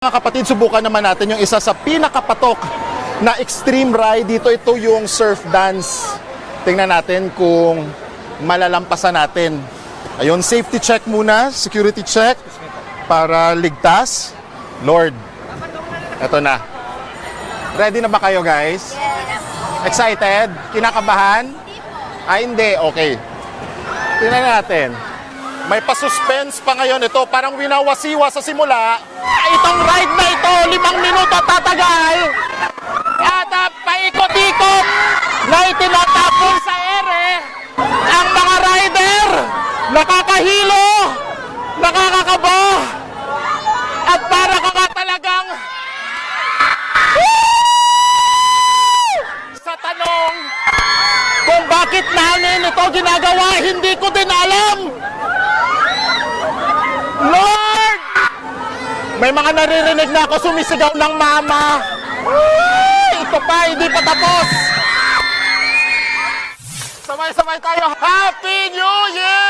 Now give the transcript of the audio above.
Mga kapatid, subukan naman natin yung isa sa pinakapatok na extreme ride dito. Ito yung surf dance. Tingnan natin kung malalampasan natin. Ayun, safety check muna, security check para ligtas. Lord, eto na. Ready na ba kayo, guys? Excited? Kinakabahan? Ah, hindi. Okay. Tingnan natin. May pa-suspense pa ngayon ito. Parang winawasiwa sa simula. Itong ride na ito, 5 minuto tatagal. At paikot-ikot na itinatapon sa ere. Ang mga rider, nakakahilo, nakakakaba. At para ka nga talagang sa tanong kung bakit namin ito ginagawa, hindi ko din alam. Lord! May mga naririnig na ako sumisigaw ng mama. Ito pa, hindi pa tapos. Sabay-sabay tayo. Happy New Year!